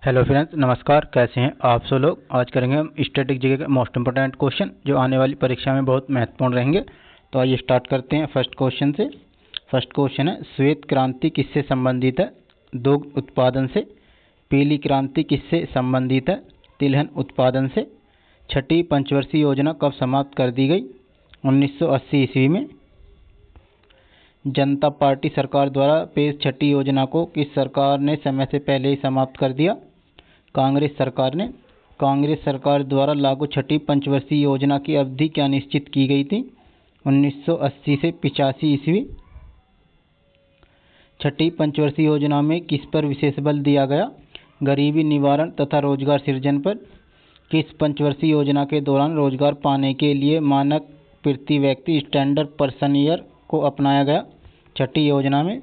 Hello friends, नमस्कार। कैसे हैं आप सब लोग। आज करेंगे हम स्टैटिक जीके के मोस्ट इंपोर्टेंट क्वेश्चन जो आने वाली परीक्षा में बहुत महत्वपूर्ण रहेंगे। तो आइए स्टार्ट करते हैं फर्स्ट क्वेश्चन से। फर्स्ट क्वेश्चन है, श्वेत क्रांति किससे संबंधित है? दुग्ध उत्पादन से। पीली क्रांति किससे संबंधित है? तिलहन उत्पादन से। छठी पंचवर्षीय योजना कब समाप्त कर दी गई? 1980 ईस्वी में। जनता पार्टी सरकार द्वारा पेश छठी योजना को किस सरकार ने समय से पहले ही समाप्त कर दिया? कांग्रेस सरकार ने। कांग्रेस सरकार द्वारा लागू छठी पंचवर्षीय योजना की अवधि क्या निश्चित की गई थी? 1980 से 85 ईस्वी। छठी पंचवर्षीय योजना में किस पर विशेष बल दिया गया? गरीबी निवारण तथा रोजगार सृजन पर। किस पंचवर्षीय योजना के दौरान रोजगार पाने के लिए मानक प्रति व्यक्ति स्टैंडर्ड पर्सन ईयर को अपनाया गया? छठी योजना में।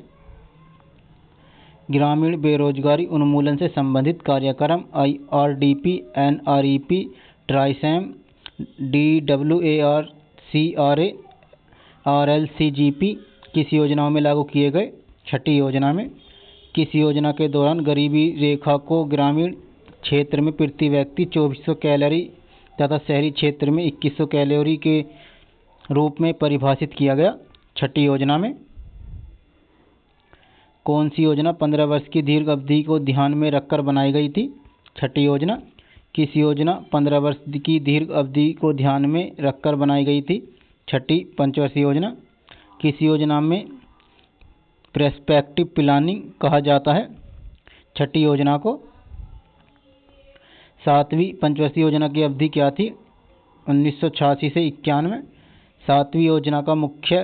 ग्रामीण बेरोजगारी उन्मूलन से संबंधित कार्यक्रम IRDP, NREP, ट्राइसैम, DWARCRA, RLCGP किस योजनाओं में लागू किए गए? छठी योजना में। किस योजना के दौरान गरीबी रेखा को ग्रामीण क्षेत्र में प्रति व्यक्ति 2400 कैलोरी तथा शहरी क्षेत्र में 2100 कैलोरी के रूप में परिभाषित किया गया? छठी योजना में। कौन सी योजना 15 वर्ष की दीर्घ अवधि को ध्यान में रखकर बनाई गई थी? छठी योजना। किस योजना 15 वर्ष की दीर्घ अवधि को ध्यान में रखकर बनाई गई थी? छठी पंचवर्षीय योजना। किस योजना में प्रेस्पेक्टिव प्लानिंग कहा जाता है? छठी योजना को। सातवीं पंचवर्षीय योजना की अवधि क्या थी? 1986 से 91। सातवीं योजना का मुख्य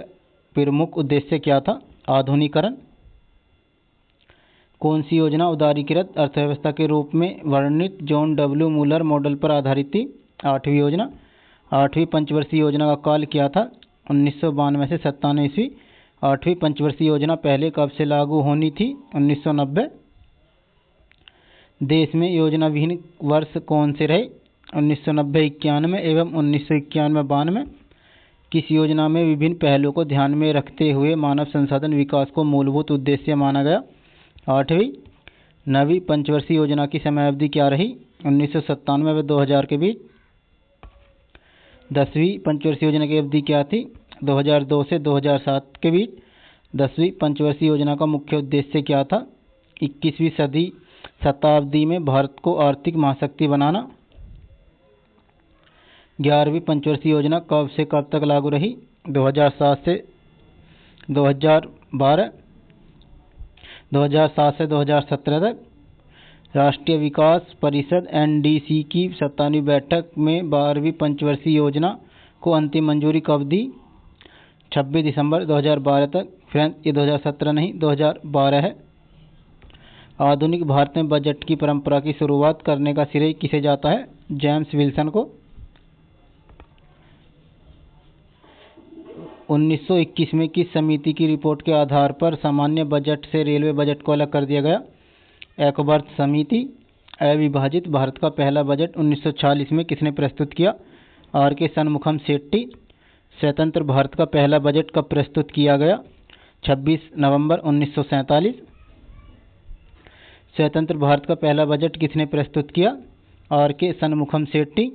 प्रमुख उद्देश्य क्या था? आधुनिकीकरण। कौन सी योजना उदारीकृत अर्थव्यवस्था के रूप में वर्णित जॉन डब्ल्यू मूलर मॉडल पर आधारित थी? आठवीं योजना। आठवीं पंचवर्षीय योजना का काल क्या था? 1992 से 97 ईस्वी। आठवीं पंचवर्षीय योजना पहले कब से लागू होनी थी? 1990। देश में योजना विहीन वर्ष कौन से रहे? 1990-91 एवं 1991-92। किस योजना में विभिन्न पहलुओं को ध्यान में रखते हुए मानव संसाधन विकास को मूलभूत उद्देश्य माना गया? आठवीं। नवीं पंचवर्षीय योजना की समयावधि क्या रही? 1997 व 2000 के बीच। 10वीं पंचवर्षीय योजना की अवधि क्या थी? 2002 से 2007 के बीच। 10वीं पंचवर्षीय योजना का मुख्य उद्देश्य क्या था? 21वीं शताब्दी में भारत को आर्थिक महाशक्ति बनाना। 11वीं पंचवर्षीय योजना कब से कब तक लागू रही? 2007 से 2012। 2007 से 2017 तक। राष्ट्रीय विकास परिषद NDC की 57वीं बैठक में 12वीं पंचवर्षीय योजना को अंतिम मंजूरी कब दी? 26 दिसंबर 2012 तक। फ्रेंड्स, ये 2017 नहीं 2012 है। आधुनिक भारत में बजट की परंपरा की शुरुआत करने का श्रेय किसे जाता है? जेम्स विल्सन को। 1921 में किस समिति की रिपोर्ट के आधार पर सामान्य बजट से रेलवे बजट को अलग कर दिया गया? एकवर्थ समिति। अविभाजित भारत का पहला बजट 1946 में किसने प्रस्तुत किया? RK शनमुखम शेट्टी। स्वतंत्र भारत का पहला बजट कब प्रस्तुत किया गया? 26 नवंबर 1947। स्वतंत्र भारत का पहला बजट किसने प्रस्तुत किया? RK शनमुखम शेट्टी।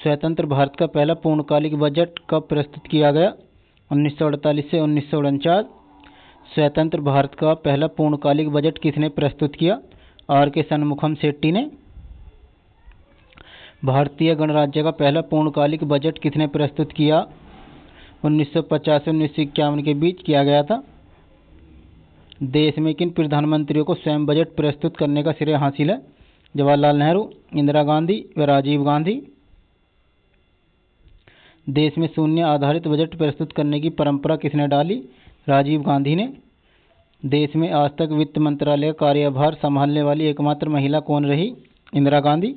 स्वतंत्र भारत का पहला पूर्णकालिक बजट कब प्रस्तुत किया गया? 1948 से 1949। स्वतंत्र भारत का पहला पूर्णकालिक बजट किसने प्रस्तुत किया? RK शनमुखम शेट्टी ने। भारतीय गणराज्य का पहला पूर्णकालिक बजट किसने प्रस्तुत किया? 1950 से 1951 के बीच किया गया था। देश में किन प्रधानमंत्रियों को स्वयं बजट प्रस्तुत करने का श्रेय हासिल है? जवाहरलाल नेहरू, इंदिरा गांधी व राजीव गांधी। देश में शून्य आधारित बजट प्रस्तुत करने की परंपरा किसने डाली? राजीव गांधी ने। देश में आज तक वित्त मंत्रालय का कार्यभार संभालने वाली एकमात्र महिला कौन रही? इंदिरा गांधी।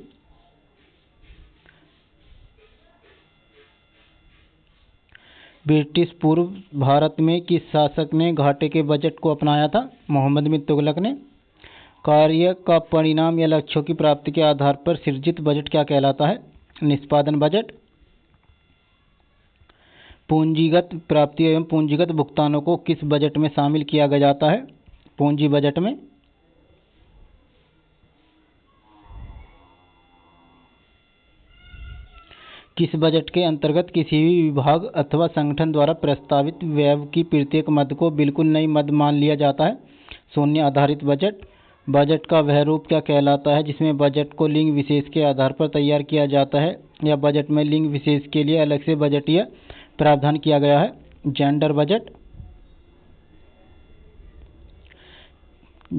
ब्रिटिश पूर्व भारत में किस शासक ने घाटे के बजट को अपनाया था? मोहम्मद बिन तुगलक ने। कार्य का परिणाम या लक्ष्यों की प्राप्ति के आधार पर सृजित बजट क्या कहलाता है? निष्पादन बजट। पूंजीगत प्राप्ति एवं पूंजीगत भुगतानों को किस बजट में शामिल किया जाता है? पूंजी बजट में। किस बजट के अंतर्गत किसी भी विभाग अथवा संगठन द्वारा प्रस्तावित व्यय की प्रत्येक मद को बिल्कुल नई मद मान लिया जाता है? शून्य आधारित बजट। बजट का वह रूप क्या कहलाता है जिसमें बजट को लिंग विशेष के आधार पर तैयार किया जाता है या बजट में लिंग विशेष के लिए अलग से बजटीय प्रावधान किया गया है? Gender budget.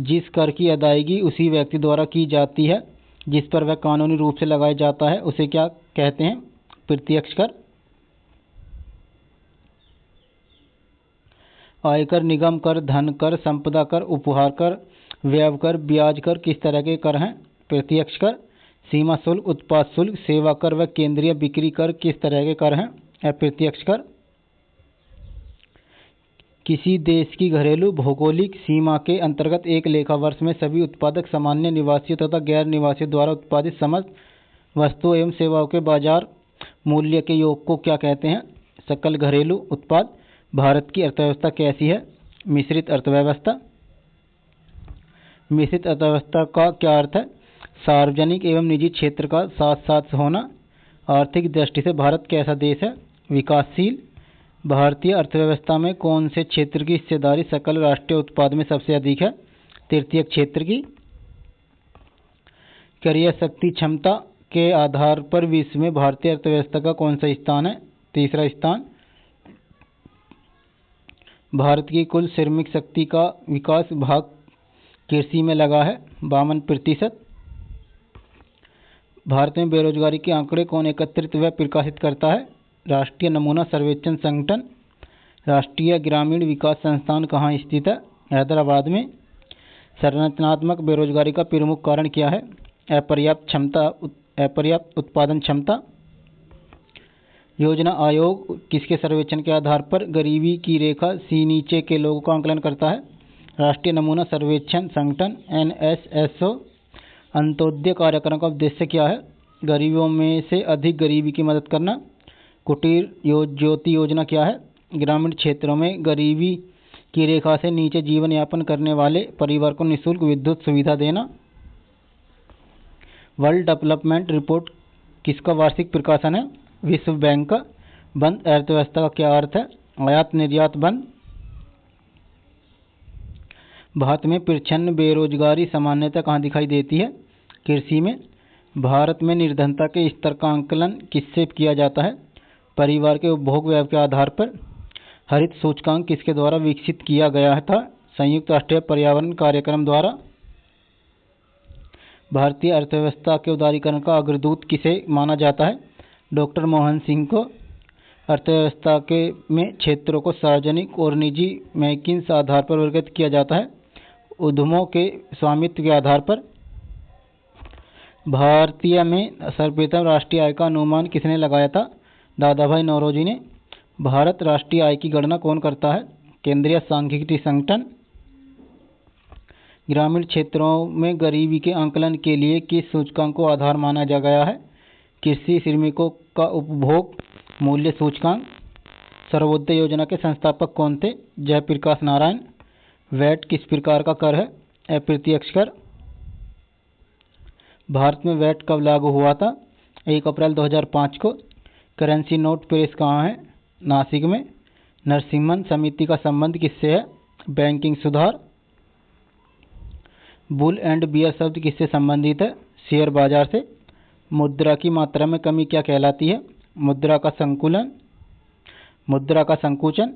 जिस कर की अदायगी उसी व्यक्ति द्वारा की जाती है जिस पर वह कानूनी रूप से लगाया जाता है उसे क्या कहते हैं? प्रत्यक्ष कर। आयकर, निगम कर, धन कर, संपदा कर, उपहार कर, व्यय कर, ब्याज कर किस तरह के कर हैं? प्रत्यक्ष कर। सीमा शुल्क, उत्पाद शुल्क, सेवा कर व केंद्रीय बिक्री कर किस तरह के कर हैं? अप्रत्यक्ष कर। किसी देश की घरेलू भौगोलिक सीमा के अंतर्गत एक लेखा वर्ष में सभी उत्पादक सामान्य निवासियों तथा गैर निवासियों द्वारा उत्पादित समस्त वस्तुओं एवं सेवाओं के बाजार मूल्य के योग को क्या कहते हैं? सकल घरेलू उत्पाद। भारत की अर्थव्यवस्था कैसी है? मिश्रित अर्थव्यवस्था। मिश्रित अर्थव्यवस्था का क्या अर्थ है? सार्वजनिक एवं निजी क्षेत्र का साथ साथ होना। आर्थिक दृष्टि से भारत कैसा देश है? विकासशील। भारतीय अर्थव्यवस्था में कौन से क्षेत्र की हिस्सेदारी सकल राष्ट्रीय उत्पाद में सबसे अधिक है? तृतीय क्षेत्र की। क्रय शक्ति क्षमता के आधार पर विश्व में भारतीय अर्थव्यवस्था का कौन सा स्थान है? तीसरा स्थान। भारत की कुल श्रमिक शक्ति का विकास भाग कृषि में लगा है 52%। भारत में बेरोजगारी के आंकड़े कौन एकत्रित व प्रकाशित करता है? राष्ट्रीय नमूना सर्वेक्षण संगठन। राष्ट्रीय ग्रामीण विकास संस्थान कहाँ स्थित है? हैदराबाद में। संरचनात्मक बेरोजगारी का प्रमुख कारण क्या है? अपर्याप्त उत्पादन क्षमता। योजना आयोग किसके सर्वेक्षण के आधार पर गरीबी की रेखा से नीचे के लोगों का आंकलन करता है? राष्ट्रीय नमूना सर्वेक्षण संगठन NSSO। अंत्योदय कार्यक्रम का उद्देश्य क्या है? गरीबों में से अधिक गरीबी की मदद करना। कुटीर ज्योति योजना क्या है? ग्रामीण क्षेत्रों में गरीबी की रेखा से नीचे जीवन यापन करने वाले परिवार को निःशुल्क विद्युत सुविधा देना। वर्ल्ड डेवलपमेंट रिपोर्ट किसका वार्षिक प्रकाशन है? विश्व बैंक का। बंद अर्थव्यवस्था का क्या अर्थ है? आयात निर्यात बंद। भारत में प्रच्छन्न बेरोजगारी सामान्यतः कहाँ दिखाई देती है? कृषि में। भारत में निर्धनता के स्तर का आंकलन किससे किया जाता है? परिवार के उपभोग व्यय के आधार पर। हरित सूचकांक किसके द्वारा विकसित किया गया था? संयुक्त राष्ट्र पर्यावरण कार्यक्रम द्वारा। भारतीय अर्थव्यवस्था के उदारीकरण का अग्रदूत किसे माना जाता है? डॉक्टर मनमोहन सिंह को। अर्थव्यवस्था के में क्षेत्रों को सार्वजनिक और निजी में किस आधार पर वर्गीकृत किया जाता है? उद्यमों के स्वामित्व के आधार पर। भारतीय में सर्वप्रथम राष्ट्रीय आय का अनुमान किसने लगाया था? दादाभाई नौरोजी ने। भारत राष्ट्रीय आय की गणना कौन करता है? केंद्रीय सांख्यिकी संगठन। ग्रामीण क्षेत्रों में गरीबी के आंकलन के लिए किस सूचकांक को आधार माना जा गया है? कृषि श्रमिकों का उपभोग मूल्य सूचकांक। सर्वोदय योजना के संस्थापक कौन थे? जयप्रकाश नारायण। वैट किस प्रकार का कर है? अप्रत्यक्ष कर। भारत में वैट कब लागू हुआ था? 1 अप्रैल 2005 को। करेंसी नोट प्रेस कहाँ है? नासिक में। नरसिम्हन समिति का संबंध किससे है? बैंकिंग सुधार। बुल एंड बियर शब्द किससे संबंधित है? शेयर बाजार से। मुद्रा की मात्रा में कमी क्या कहलाती है? मुद्रा का संकुलन, मुद्रा का संकुचन।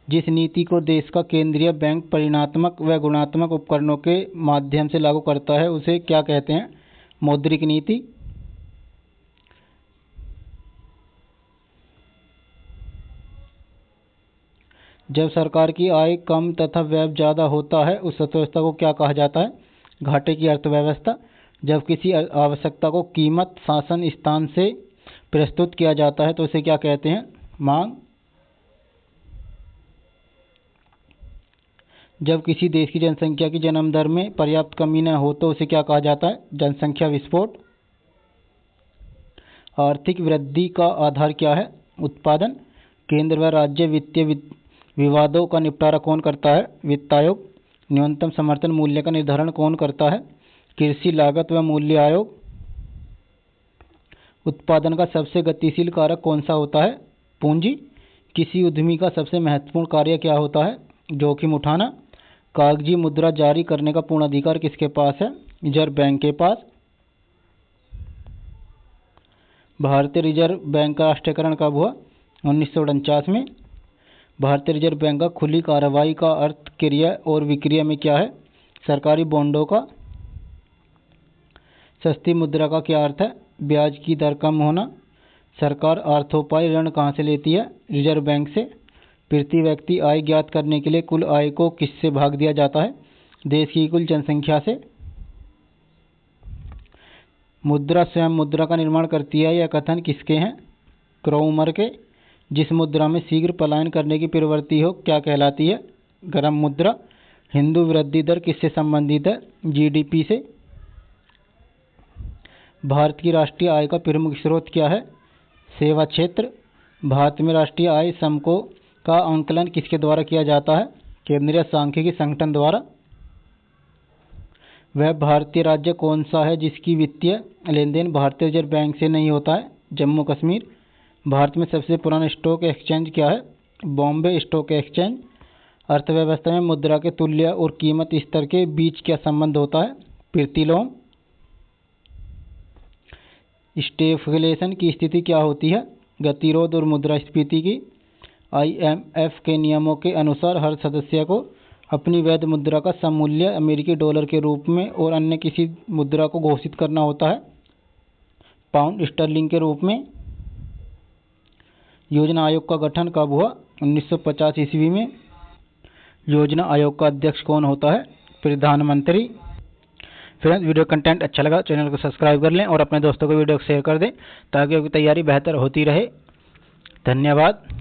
जिस नीति को देश का केंद्रीय बैंक परिमाणात्मक व गुणात्मक उपकरणों के माध्यम से लागू करता है उसे क्या कहते हैं? मौद्रिक नीति। जब सरकार की आय कम तथा व्यय ज़्यादा होता है उस अर्थव्यवस्था को क्या कहा जाता है? घाटे की अर्थव्यवस्था। जब किसी आवश्यकता को कीमत शासन स्थान से प्रस्तुत किया जाता है तो उसे क्या कहते हैं? मांग। जब किसी देश की जनसंख्या की जन्म दर में पर्याप्त कमी न हो तो उसे क्या कहा जाता है? जनसंख्या विस्फोट। आर्थिक वृद्धि का आधार क्या है? उत्पादन। केंद्र व राज्य वित्तीय विवादों का निपटारा कौन करता है? वित्त आयोग। न्यूनतम समर्थन मूल्य का निर्धारण कौन करता है? कृषि लागत व मूल्य आयोग। उत्पादन का सबसे गतिशील कारक कौन सा होता है? पूंजी। किसी उद्यमी का सबसे महत्वपूर्ण कार्य क्या होता है? जोखिम उठाना। कागजी मुद्रा जारी करने का पूर्ण अधिकार किसके पास है? रिजर्व बैंक के पास। भारतीय रिजर्व बैंक का राष्ट्रीयकरण कब हुआ? 1949 में। भारतीय रिजर्व बैंक का खुली कार्रवाई का अर्थ क्रय और विक्रय में क्या है? सरकारी बॉन्डों का। सस्ती मुद्रा का क्या अर्थ है? ब्याज की दर कम होना। सरकार अर्थोपाय ऋण कहाँ से लेती है? रिजर्व बैंक से। प्रति व्यक्ति आय ज्ञात करने के लिए कुल आय को किससे भाग दिया जाता है? देश की कुल जनसंख्या से। मुद्रा स्वयं मुद्रा का निर्माण करती है, यह कथन किसके हैं? क्रॉमर के। जिस मुद्रा में शीघ्र पलायन करने की प्रवृत्ति हो क्या कहलाती है? गरम मुद्रा। हिंदू वृद्धि दर किससे संबंधित है? जीडीपी से। भारत की राष्ट्रीय आय का प्रमुख स्रोत क्या है? सेवा क्षेत्र। भारत में राष्ट्रीय आय समको का आंकलन किसके द्वारा किया जाता है? केंद्रीय सांख्यिकी संगठन द्वारा। वह भारतीय राज्य कौन सा है जिसकी वित्तीय लेन देन भारतीय रिजर्व बैंक से नहीं होता है? जम्मू कश्मीर। भारत में सबसे पुराना स्टॉक एक्सचेंज क्या है? Bombay stock exchange. अर्थव्यवस्था में मुद्रा के तुल्य और कीमत स्तर के बीच क्या संबंध होता है? प्रतिलोम। स्टेफलेशन की स्थिति क्या होती है? गतिरोध और मुद्रास्फीति की। IMF के नियमों के अनुसार हर सदस्य को अपनी वैध मुद्रा का सममूल्य अमेरिकी डॉलर के रूप में और अन्य किसी मुद्रा को घोषित करना होता है पाउंड स्टर्लिंग के रूप में। योजना आयोग का गठन कब हुआ? 1950 ईस्वी में। योजना आयोग का अध्यक्ष कौन होता है? प्रधानमंत्री। फ्रेंड्स, वीडियो कंटेंट अच्छा लगा चैनल को सब्सक्राइब कर लें और अपने दोस्तों को वीडियो को शेयर कर दें ताकि उनकी तैयारी बेहतर होती रहे। धन्यवाद।